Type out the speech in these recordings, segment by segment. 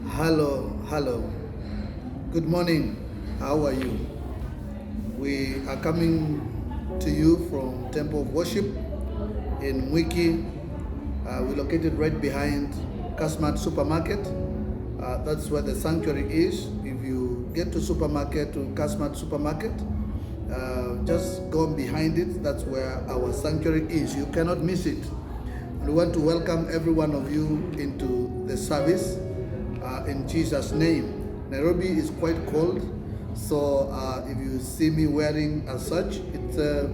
Hello. Good morning. How are you? We are coming to you from Temple of Worship in Mwiki. We're located right behind Kasmat Supermarket. That's where the sanctuary is. If you get to Kasmat Supermarket, just go behind it. That's where our sanctuary is. You cannot miss it. We want to welcome every one of you into the service in Jesus' name. Nairobi is quite cold, so if you see me wearing as such, the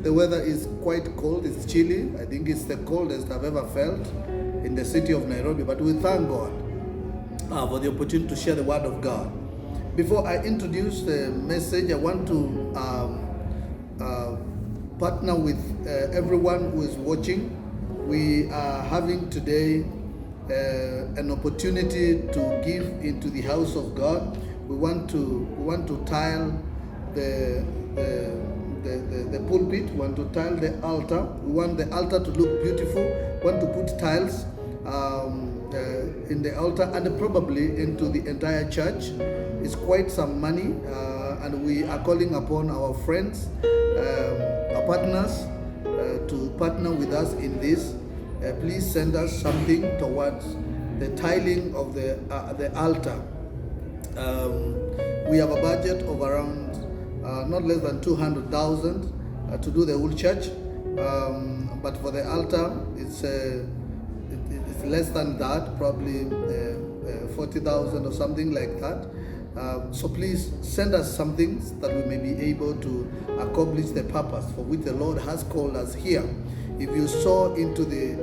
weather is quite cold. It's chilly. I think it's the coldest I've ever felt in the city of Nairobi. But we thank God for the opportunity to share the word of God. Before I introduce the message, I want to partner with everyone who is watching. We are having today an opportunity to give into the house of God. We want to tile the pulpit. We want to tile the altar. We want the altar to look beautiful. We want to put tiles in the altar and probably into the entire church. It's quite some money, and we are calling upon our friends, our partners, to partner with us in this. Please send us something towards the tiling of the altar. We have a budget of around not less than 200,000 to do the whole church, but for the altar it's less than that, probably 40,000 or something like that. So please send us something that we may be able to accomplish the purpose for which the Lord has called us here. If you sow into the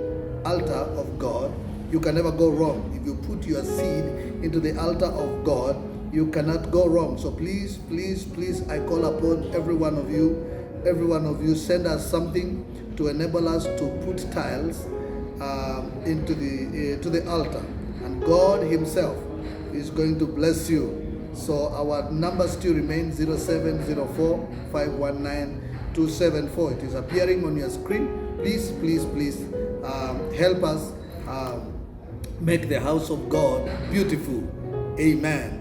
altar of God, you can never go wrong. If you put your seed into the altar of God, you cannot go wrong. So please, I call upon every one of you, send us something to enable us to put tiles into the altar, and God Himself is going to bless you. So our number still remains 0704 519 274. It is appearing on your screen. Please help us make the house of God beautiful. Amen.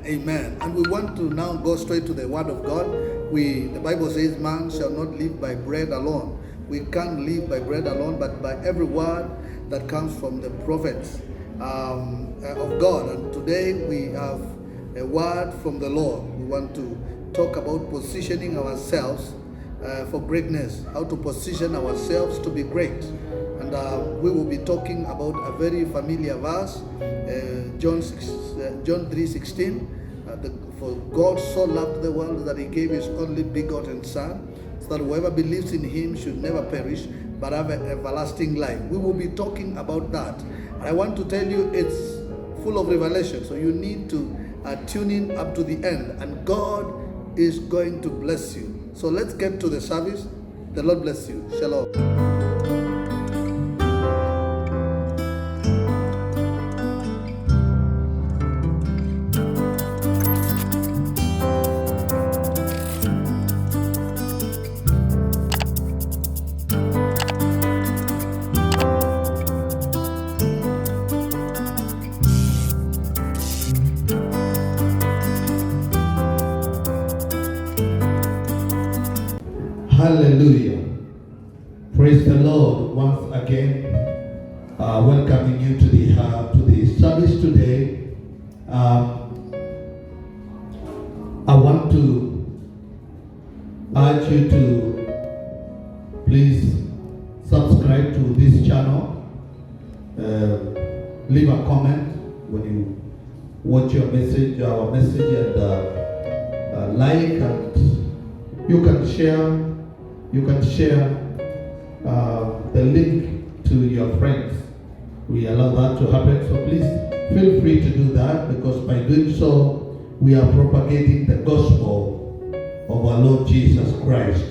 And we want to now go straight to the word of God. The Bible says man shall not live by bread alone. We can't live by bread alone, but by every word that comes from the prophets of God. And today we have a word from the Lord. We want to talk about positioning ourselves for greatness, how to position ourselves to be great. And we will be talking about a very familiar verse, John 3:16. For God so loved the world that He gave His only begotten Son, so that whoever believes in Him should never perish, but have an everlasting life. We will be talking about that. And I want to tell you, it's full of revelation, so you need to tune in up to the end, and God is going to bless you. So let's get to the service. The Lord bless you. Shalom. Hallelujah. Praise the Lord once again. Welcoming you to the service today. I want to urge you to please subscribe to this channel. Leave a comment when you watch our message, and like, and you can share. You can share the link to your friends. We allow that to happen, so please feel free to do that, because by doing so, we are propagating the gospel of our Lord Jesus Christ.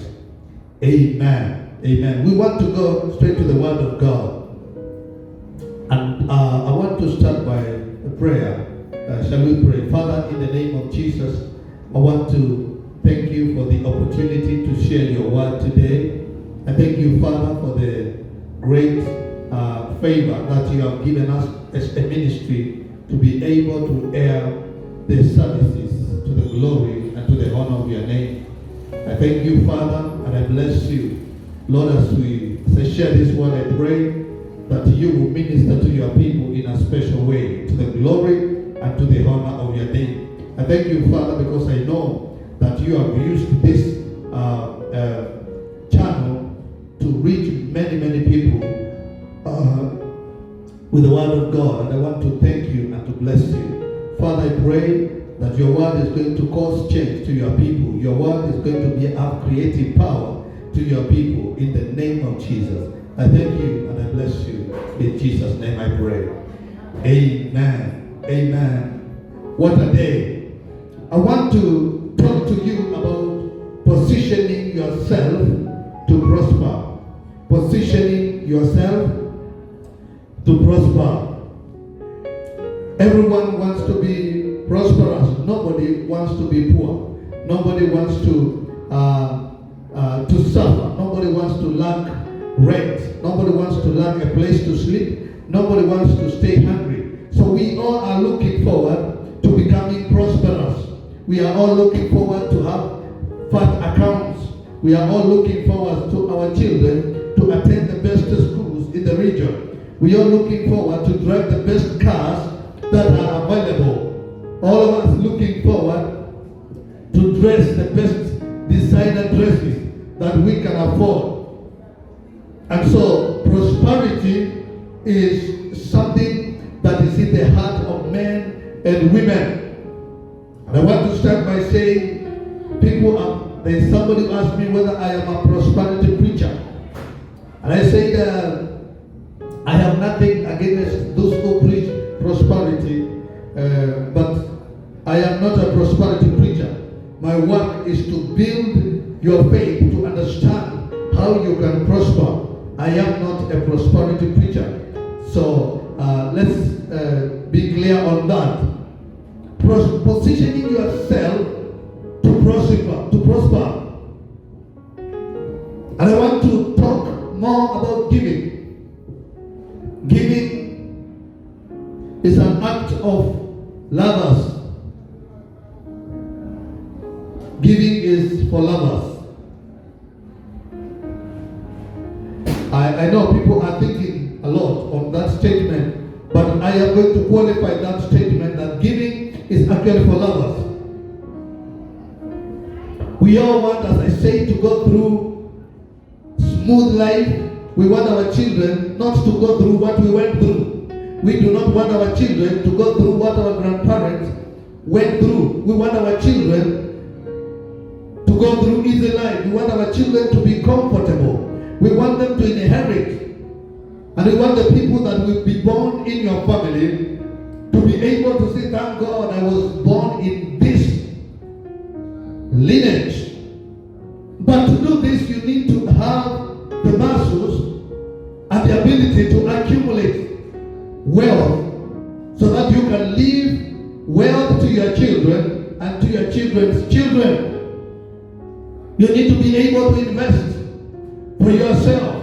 Amen. We want to go straight to the word of God. And I want to start by a prayer. Shall we pray? Father, in the name of Jesus, I want to thank you for the opportunity to share your word today. I thank you, Father, for the great favor that you have given us as a ministry to be able to air the services to the glory and to the honor of your name. I thank you, Father, and I bless you. Lord, as I share this word, I pray that you will minister to your people in a special way, to the glory and to the honor of your name. I thank you, Father, because I know that you have used this channel to reach many, many people with the word of God. And I want to thank you and to bless you. Father, I pray that your word is going to cause change to your people. Your word is going to have creative power to your people in the name of Jesus. I thank you and I bless you. In Jesus' name I pray. Amen. Amen. What a day. I want to talk to you about positioning yourself to prosper. Positioning yourself to prosper. Everyone wants to be prosperous. Nobody wants to be poor. Nobody wants to suffer. Nobody wants to lack rent. Nobody wants to lack a place to sleep. Nobody wants to stay hungry. So we all are looking forward to becoming prosperous. We are all looking forward to have fat accounts. We are all looking forward to our children to attend the best schools in the region. We are looking forward to drive the best cars that are available. All of us looking forward to dress the best designer dresses that we can afford. And so prosperity is something that is in the heart of men and women. And I want to start by saying, there's somebody who asked me whether I am a prosperity preacher. And I say that I have nothing against those who preach prosperity, but I am not a prosperity preacher. My work is to build your faith, to understand how you can prosper. I am not a prosperity preacher. So let's be clear on that. Positioning yourself to prosper. And I want to talk more about giving. Giving is an act of lovers. Giving is for lovers. I know people are thinking a lot on that statement, but I am going to qualify that statement that giving is actually for lovers. We all want, as I say, to go through smooth life. We want our children not to go through what we went through. We do not want our children to go through what our grandparents went through. We want our children to go through easy life. We want our children to be comfortable. We want them to inherit. And we want the people that will be born in your family to be able to say, thank God I was born in this lineage. But to do this, you need to have the muscles and the ability to accumulate wealth so that you can leave wealth to your children and to your children's children. You need to be able to invest for yourself,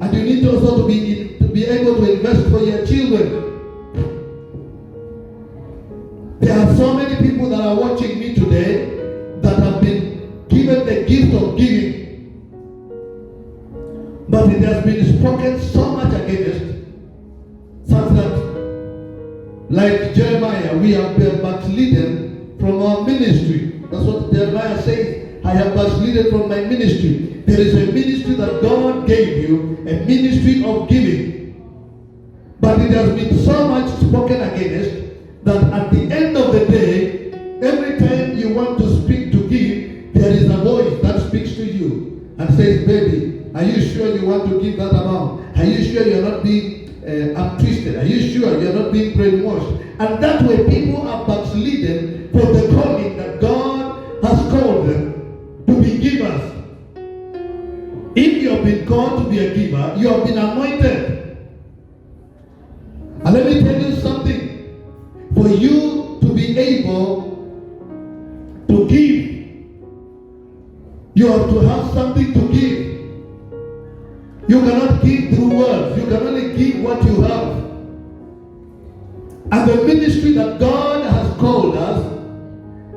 and you need also to be able to invest for your children. There are so many people that are watching me today that have been given the gift of giving, but it has been spoken so much against, such that, like Jeremiah, we have been backslidden from our ministry. That's what Jeremiah says. I have backslidden from my ministry. There is a ministry that God gave you, a ministry of giving. But it has been so much spoken against that at the end of the day, every time you want to speak to give, there is a voice that speaks to you and says, baby, are you sure you want to give that amount? Are you sure you're not being twisted? Are you sure you're not being brainwashed? And that way people are backslidden for the calling that God has called them to be givers. If you have been called to be a giver, you have been anointed. And let me tell you something. For you to be able to give, you have to have something to give. You cannot give through words. You can only give what you have. And And the ministry that God has called us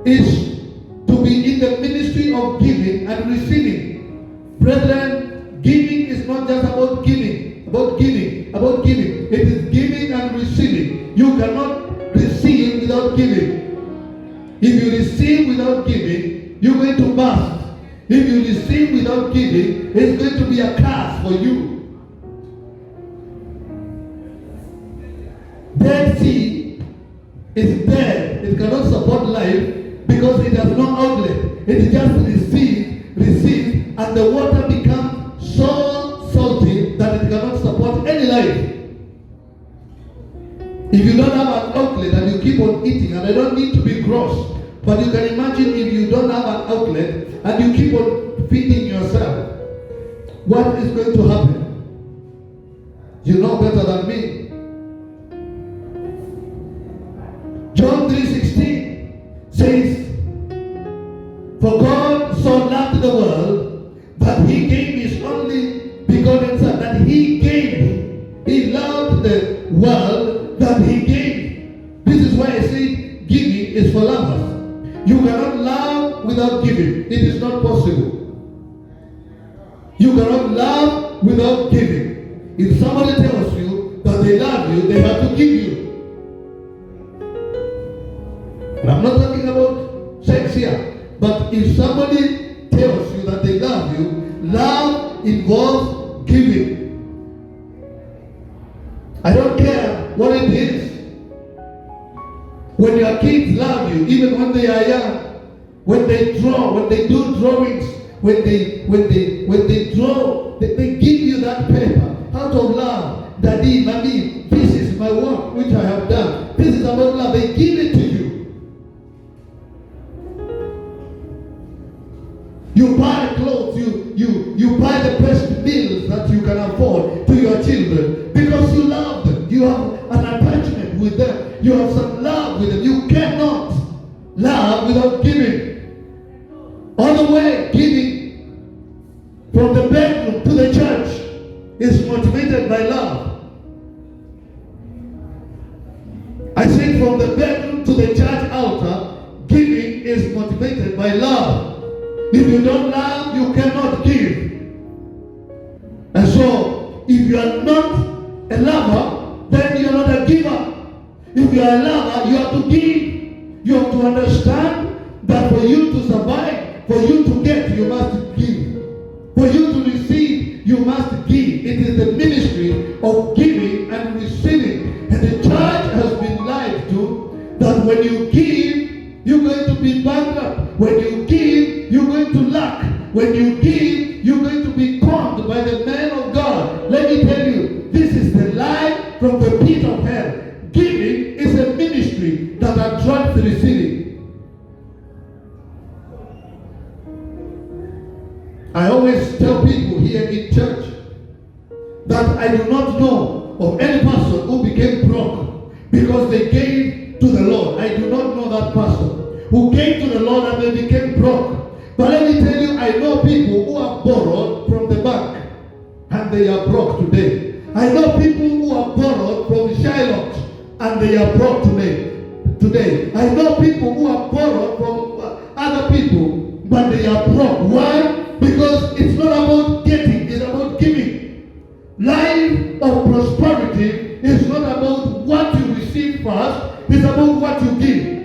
is to be in the ministry of giving and receiving. Brethren, giving is not just about giving, about giving, about giving. It is giving and receiving. You cannot receive without giving. If you receive without giving, you're going to burst. If you receive without giving, it's going to be a curse for you. Dead sea is dead. It cannot support life because it has no outlet. It just receives, and the water becomes so salty that it cannot support any life. If you don't have an outlet and you keep on eating, and I don't need to be gross, but you can imagine if you don't have an outlet and you keep on feeding yourself, what is going to happen? You know better than me. John 3:16 says, "For God so loved the world that he gave his only begotten Son." That he gave. He loved the world that he gave. This is why I say giving is for lovers. You cannot love without giving. It is not possible. You cannot love without giving. If somebody tells you that they love you, they have to give you. And I'm not talking about sex here. But if somebody tells you that they love you, love involves giving. I don't care what it is. When your kids love you, even when they are young, when they draw, when they do drawings, when they draw, they give you that paper out of love. Daddy, mommy, this is my work which I have done. This is about love. They give it to you. You buy clothes, you buy the best meals that you can afford to your children because you love them. You have an attachment with them. You have some love with them. You cannot love without giving. All the way, giving from the bedroom to the church is motivated by love. I say from the bedroom to the church altar, giving is motivated by love. If you don't love, you cannot give. And so, if you are not a lover, then you are not a giver. If you are a lover, you have to give. You have to understand that for you to survive, for you to get, you must give. For you to receive, you must give. It is the ministry of giving and receiving. And the church has been lied to that when you give, you're going to be bankrupt. When you give, you're going to lack. When you give, you're going to be conned by the man of God. Let me tell you, this is the lie from the pit of hell. Giving is a ministry that attracts receiving. I always tell people here in church that I do not know of any person who became broke because they gave to the Lord. I do not know that person who came to the Lord and they became broke. But let me tell you, I know people who have borrowed from the bank and they are broke today. I know people who have borrowed from Shiloh and they are broke today. I know people who have borrowed from other people, but they are broke. Why? Because it's not about getting, it's about giving. Life of prosperity is not about what you receive first, it's about what you give.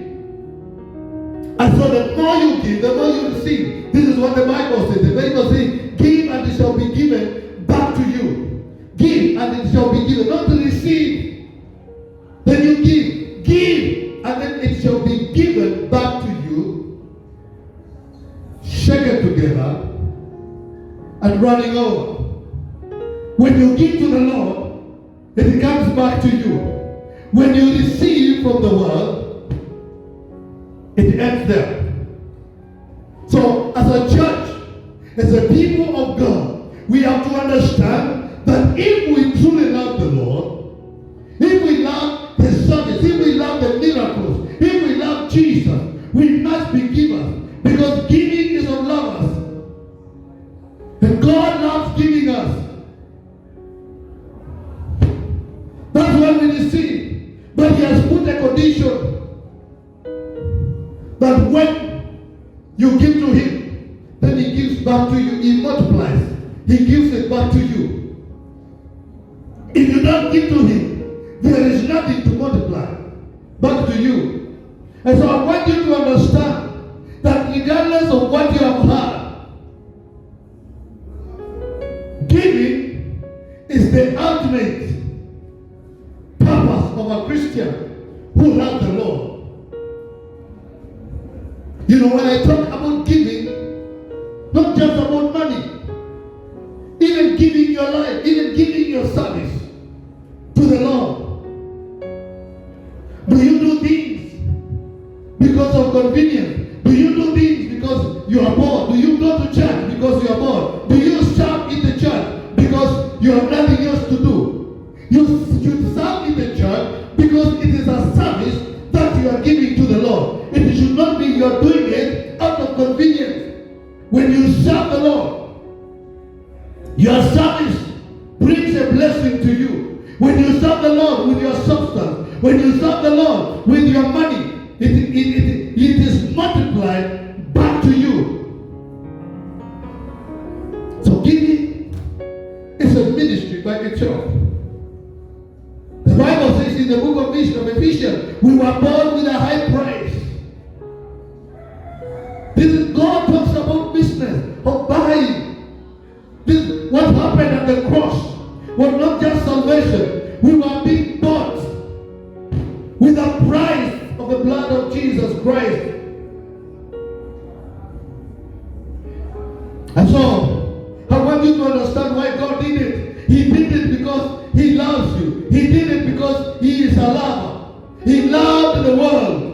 And so the more you give, the more you receive. This is what the Bible says. The Bible says, give and it shall be given back to you. Give and it shall be given, not to receive. Then you give, and then it shall be given back to you, shaken together, and running over. When you give to the Lord, it comes back to you. When you receive from the world, it ends there. So, as a church, as a people of God, we have to understand that if we truly love the Lord, if we love His service, if we love the miracles, if we love Jesus, we must be givers. Because giving is of lovers. And God loves giving us. That's why we receive. But He has put a But when you give to him, then he gives back to you. He multiplies. He gives it back to you. If you don't give to him, there is nothing to multiply back to you. And so I want you to understand that regardless of what you have had, giving is the ultimate purpose of a Christian who loves the Lord. You know, when I talk about giving, not just about money, even giving your life, even giving your service to the Lord. Do you do things because of convenience? Do you do things because you are bored? Do you go to church because you are bored? Do you serve in the church because you have nothing else to do? You serve in the church because it is a service that you are giving to the Lord. It should not be you are doing it out of convenience. When you serve the Lord, your service brings a blessing to you. When you serve the Lord with your substance, when you serve the Lord with your money, it is multiplied back to you. So giving is a ministry by itself. The Bible says in the book of Ephesians, we were born with a high price. This is God talks about business of buying. This what happened at the cross was not just salvation. We were being bought with the price of the blood of Jesus Christ. And so I want you to understand why God did it. He did it because He loves you. He did it because He is a lover. He loved the world.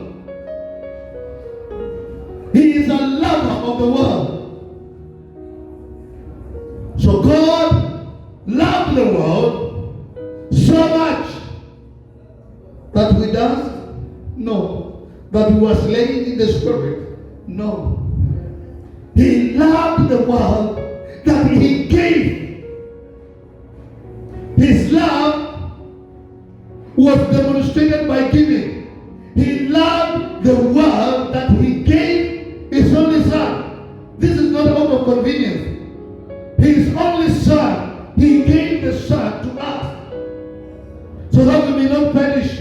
He is a lover of the world. So God loved the world so much that we danced? No. That we were slain in the spirit? No. He loved the world that He gave. His love was demonstrated by giving. He loved the world that He gave His only Son. This is not out of convenience. His only Son, He gave the Son to us so that we may not perish.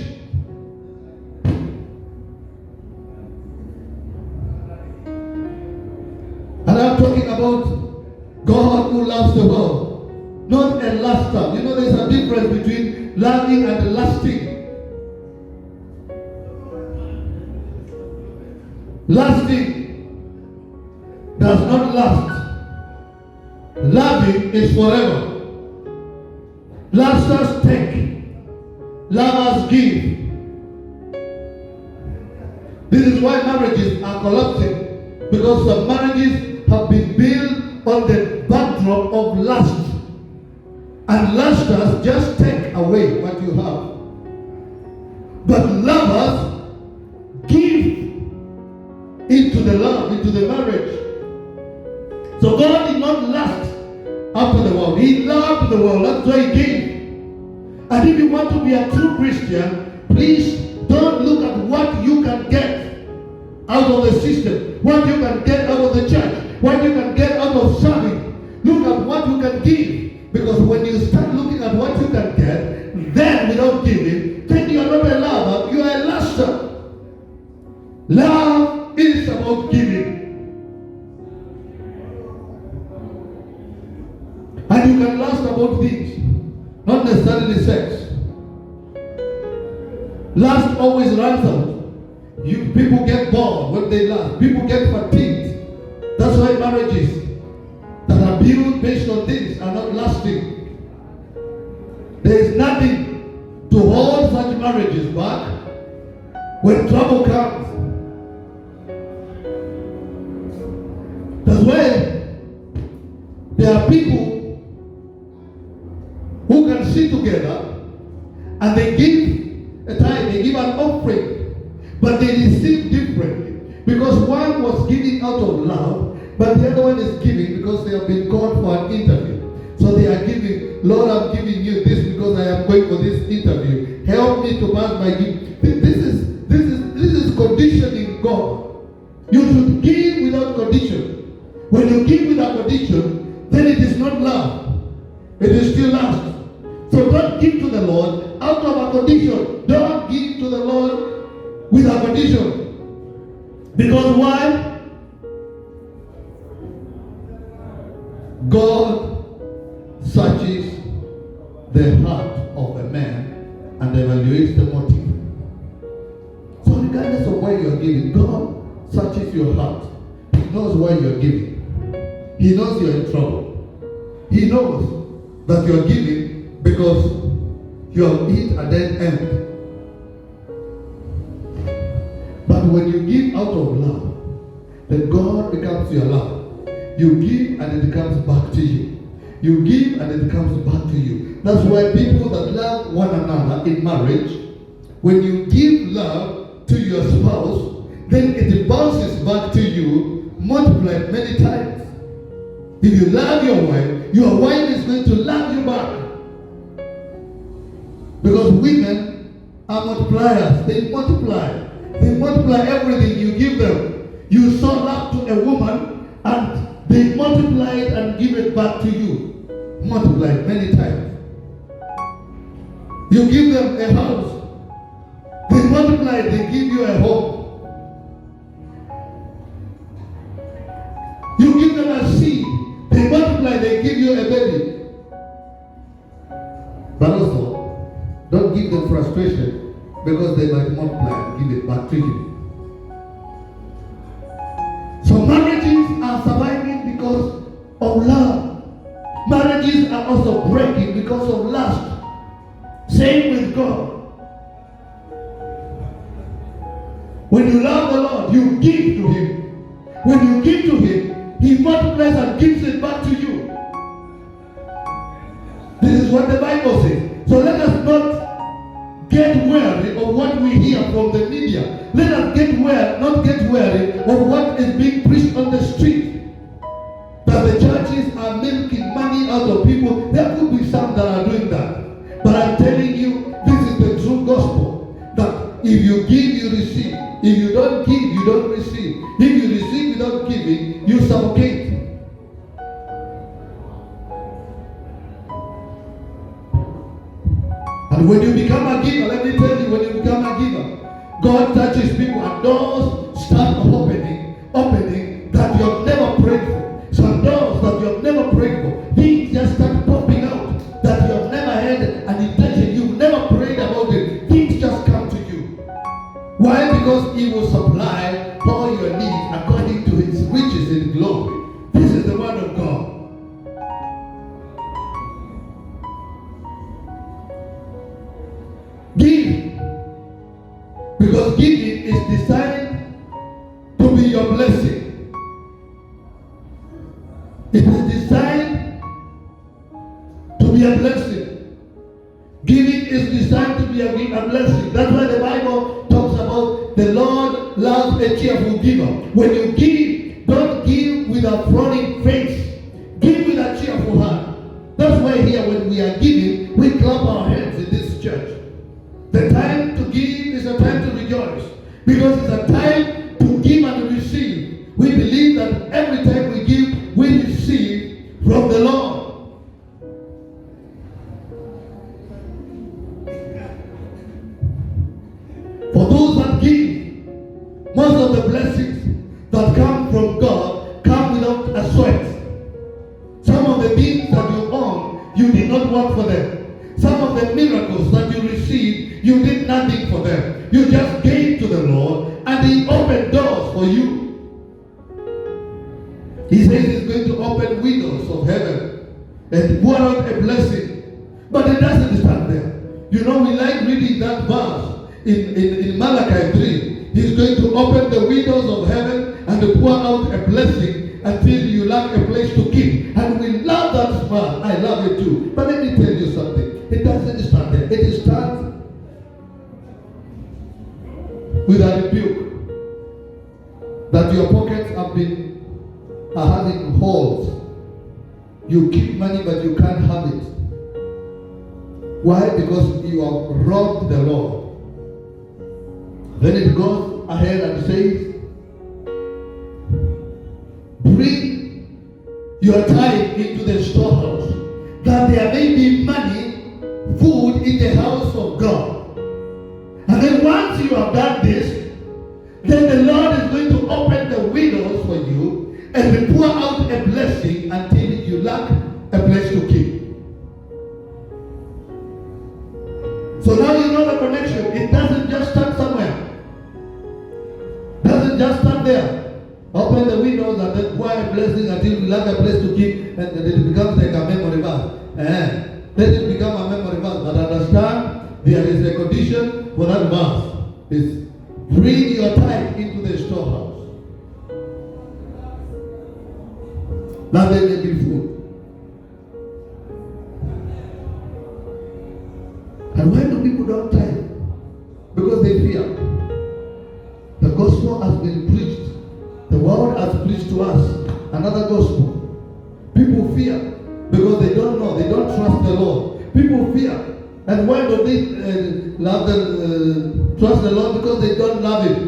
And I'm talking about God who loves the world, not a luster. You know, there's a difference between loving and lusting. Lusting does not last. Loving is forever. Lusters take, lovers give. This is why marriages are collapsing, because the marriages have been built on the backdrop of lust. And lusters just take away what you have. But lovers give into the love, into the marriage. So God did not lust after the world. He loved the world. That's why He gave. And if you want to be a true Christian, please don't look at what you can get out of the system, what you can get out of the church, what you can get out of serving. Look at what you can give. Because when you start looking at what you can get, then without giving, then you are not a lover, you are a luster. Love is about giving. And you can lust about things, not necessarily sex. Lust always runs out. People get bored when they lust. People get fatigued. That's why marriages that are built based on this are not lasting. There is nothing to hold such marriages back when trouble comes. That's why there are people who can sit together and they give a tithe, they give an offering, but they receive differently. Because one was giving out of love, but the other one is giving because they have been called for an interview. So they are giving, Lord, I'm giving you this because I am going for this interview. Help me to pass my gift. This is conditioning God. You should give without condition. When you give without condition, then it is not love. It is still lust. So don't give to the Lord out of a condition. Don't give to the Lord with a condition. Because why? God searches the heart of a man and evaluates the motive. So regardless of why you are giving, God searches your heart. He knows why you are giving. He knows you are in trouble. He knows that you are giving because you have hit a dead end. But when you give out of love, then God becomes your love. You give and it comes back to you. You give and it comes back to you. That's why people that love one another in marriage, when you give love to your spouse, then it bounces back to you, multiplied many times. If you love your wife is going to love you back. Because women are multipliers. They multiply. They multiply everything you give them. You sow love to a woman and they multiply it and give it back to you. Multiplied many times. You give them a house. They multiply it, they give you a home. You give them a seed. They multiply, they give you a baby. But also, don't give them frustration because they might multiply and give it back to you. So marriages are surviving because of love. Marriages are also breaking because of lust. Same with God. When you love the Lord, you give to Him. When you give to Him, He multiplies and gives it back to you. This is what the Bible says. So let us not get weary of what we hear from the media. Let us not get weary of what is being preached on the street. That the churches are milking money out of people. There could be some that are doing that. But I'm telling you, this is the true gospel. That if you give, you receive. If you don't give, you don't receive. If you receive without giving, you suffocate. And when you become a giver, let me tell you, when you become a giver, God touches people and doors start opening that you have never prayed for. Some doors that you have never prayed for, things just start popping out that you have never had an intention, you've never prayed about it. Things just come to you. Why? Because He will supply all your needs according to His riches in glory. This is the word of God. Give. Because giving is designed to be your blessing. It is designed to be a blessing. Giving is designed to be a blessing. That's why the Bible talks about the Lord loves a cheerful giver. When you give, don't give with a frowning face. Give with a cheerful heart. That's why here when we are giving, we clap our hands in this church. The time to give is a time to rejoice. Because it's a time to give and receive. We believe that every time we give, we receive from the Lord. For those that give, most of the blessings that come from God come without a sweat. Some of the things that you own, you did not work for them. Some of the miracles that you received, you did nothing for them. You just gave to the Lord and He opened doors for you. He says He's going to open windows of heaven and pour out a blessing. But it doesn't start there. You know, we like reading that verse in Malachi 3. He's going to open the windows of heaven and to pour out a blessing until you lack a place to keep. And we love that verse. I love it too. But let me tell you something. It doesn't start there. It starts with a rebuke that your pockets are having holes. You keep money but you can't have it. Why? Because you have robbed the Lord. Then it goes ahead and says, your tithe into the storehouse, that there may be money, food in the house of God. And then once you have done this, then the Lord is going to open the windows for you and pour out a blessing until you lack a place to keep. So now you know the connection. It doesn't just start somewhere. Doesn't just start there. Open the windows and then pour a blessing until you lack a place to keep, and then it becomes like a memory verse. Let it become a memory verse. But understand, there is a condition for that verse. It's bring your tithe into the storehouse, that there may be food. And why do people don't tithe? Because they fear. The gospel has been preached. The world has preached to us another gospel. People fear because they don't know. They don't trust the Lord. People fear. And why do they trust the Lord? Because they don't love Him.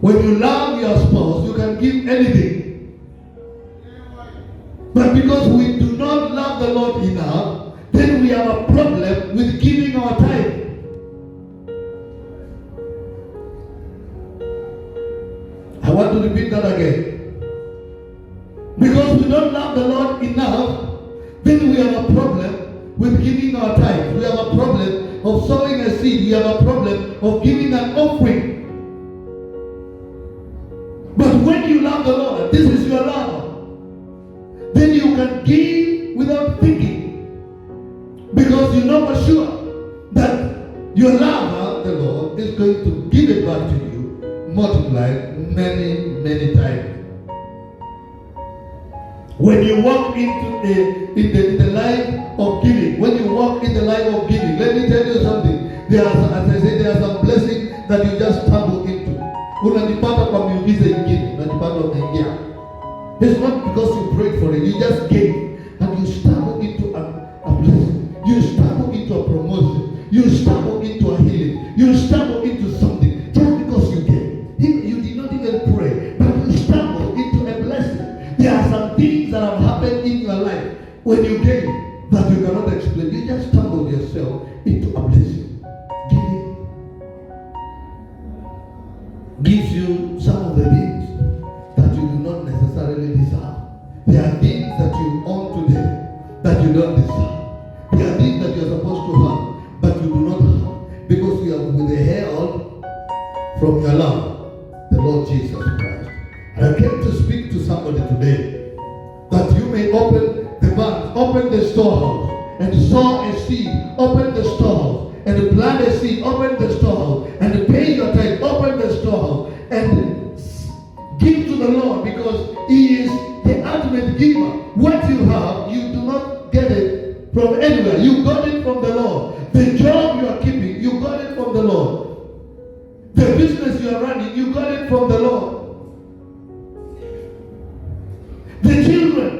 When you love your spouse, you can give anything. But because we do not love the Lord enough, then we have a problem with giving our tithe. I want to repeat that again. Because we don't love the Lord enough, then we have a problem with giving our tithe. We have a problem of sowing a seed. We have a problem of giving an offering. But when you love the Lord, this is your love, then you can give without thinking. Because you know for sure that your lover, the Lord, is going to give it back to you, multiplied many, many times. When you walk into the life of giving, when you walk in the life of giving, let me tell you something. There are, as I said, there are some blessings that you just stumble into. Unajipata kwa miujiza ingine, unajipata unaingia. It's not because you prayed for it, you just gave, and you stumble into a blessing. You stumble into a promotion. You stumble into a healing. You stumble into something just because you gave. You did not even pray, but you stumble into a blessing. There are some things that have happened in your life when you gave that you cannot explain. You just stumbled yourself into a blessing. Giving gives you some of the things that you do not necessarily deserve. There are things that you own today that you don't deserve. There are things that you are supposed to have, but you do not have, because you have withheld from your love the Lord Jesus Christ. And I came to speak to somebody today that you may open the bank, open the storehouse, and sow a seed, open the storehouse, and plant a seed, open the storehouse, and pay your tithe, open the storehouse, and give to the Lord, because He is the ultimate giver. What you have, you do not get it from anywhere. You got it from the Lord. The job you are keeping, you got it from the Lord. The business you are running, you got it from the Lord. The children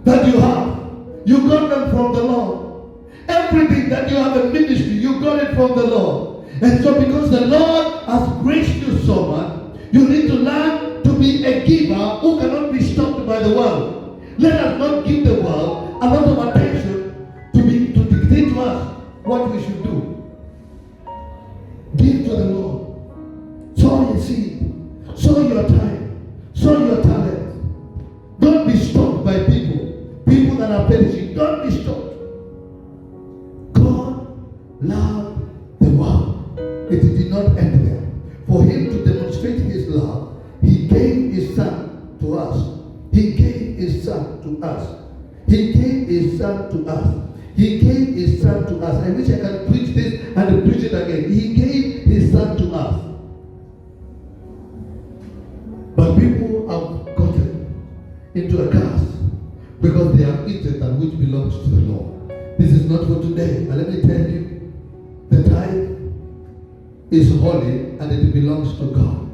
that you have, you got them from the Lord. Everything that you have in ministry, you got it from the Lord. And so because the Lord has graced you so much, you need to learn to be a giver who cannot be stopped by the world. Let us not give the world a lot of attention to dictate to us what we should do. Give to the Lord. Sow your seed. Sow your time. Sow your talent. Don't be stopped by people. People that are perishing. Don't be stopped. God loved the world. It did not end there. For Him to demonstrate His love, He gave His Son to us. He gave His Son to us. He gave His Son to us. He gave His Son to us. I wish I could preach this and preach it again. He gave His Son to us. But people have gotten into a curse because they have eaten that which belongs to the Lord. This is not for today. But let me tell you, the tithe is holy and it belongs to God.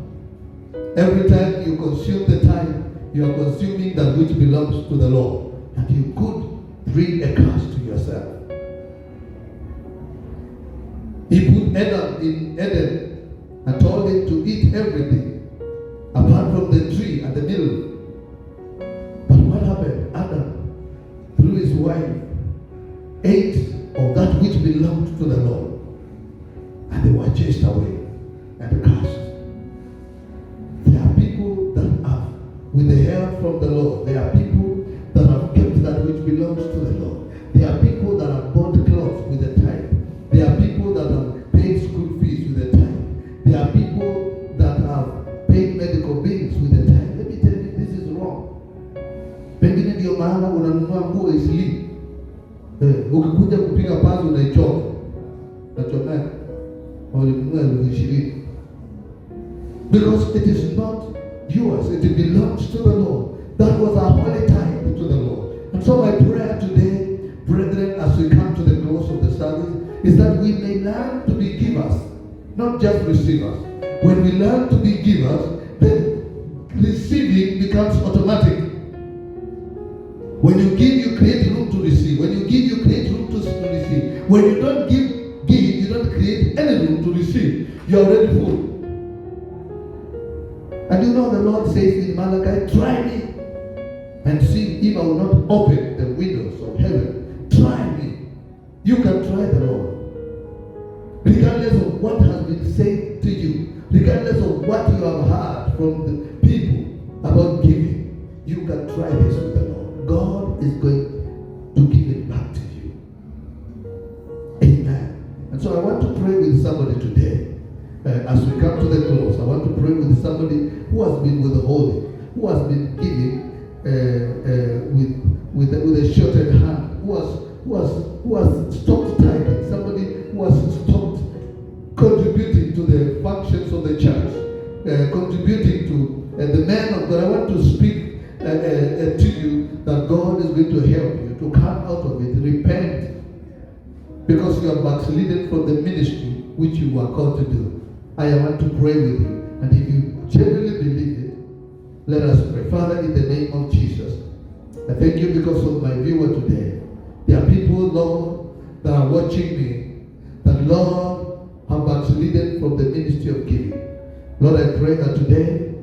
Every time you consume the tithe, you are consuming that which belongs to the Lord. And you could bring a curse to yourself. He put Adam in Eden and told him to eat everything apart from the tree at the middle and cursed. There are people that have, with the help from the Lord, there are people that have kept that which belongs to the Lord. There are people that have bought clothes with the tithe. There are people that have paid school fees with the tithe. There are people that have paid medical bills with the tithe. Let me tell you, this is wrong. Pengine ndio maana unanunua nguo isili. Ukikuja kupiga pasi unaichoka. Nachomeka. Ulinunua 20,000. Because it is not yours, it belongs to the Lord. That was our holy tithe to the Lord. And so my prayer today, brethren, as we come to the close of the service, is that we may learn to be givers, not just receivers. When we learn to be givers, then receiving becomes automatic. When you give, you create room to receive. When you give, you create room to receive. When you don't give, you don't create any room to receive. You are already full. And you know the Lord says in Malachi, try me and see if I will not open the windows of heaven. Try me. You can try the Lord. Regardless of what has been said to you, regardless of what you have heard from the people about giving, you can try this with the Lord. God is going to give it back to you. Amen. And so I want to pray with somebody today. As we come to the close, I want to pray with somebody who has been withholding, who has been giving with a shorted hand, who has stopped tithing, somebody who has stopped contributing to the functions of the church, contributing to the men of God. I want to speak to you that God is going to help you to come out of it, repent, because you are backslidden from the ministry which you were called to do. I want to pray with you, and if you genuinely believe it, let us pray. Father, in the name of Jesus, I thank you because of my viewer today. There are people, Lord, that are watching me, that, Lord, have backslidden from the ministry of giving. Lord, I pray that today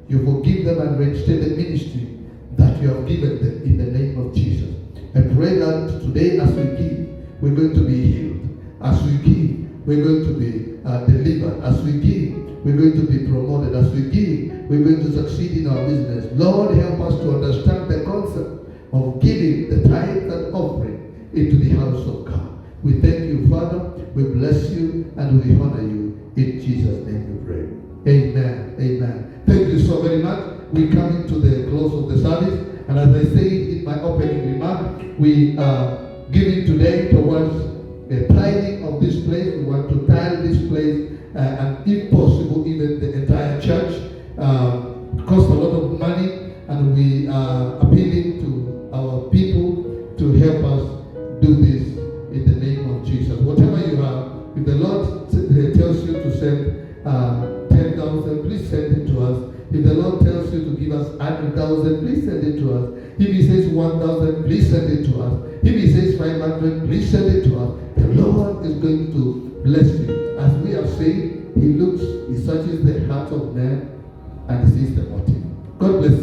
you forgive them and reinstate the ministry that you have given them in the name of Jesus. I pray that today as we give, we're going to be healed. As we give, we're going to be delivered. As we give, we're going to be promoted. As we give, we're going to succeed in our business. Lord, help us to understand the concept of giving the tithe and offering into the house of God. We thank you, Father. We bless you and we honor you. In Jesus' name we pray. Amen. Amen. Thank you so very much. We're coming to the close of the service. And as I said in my opening remark, we are giving today towards the tithing of this place. We want to tithe this place, and if possible, even the entire church. It costs a lot of money, and we are appealing to our people to help us do this in the name of Jesus. Whatever you have, if the Lord tells you to send 10,000, please send it to us. If the Lord tells you to give us 100,000, please send it to us. If He says 1,000, please send it to us. If He says 500, please send it to us. The Lord is going to bless you. As we have said, He searches the heart of man and sees the motive. God bless you.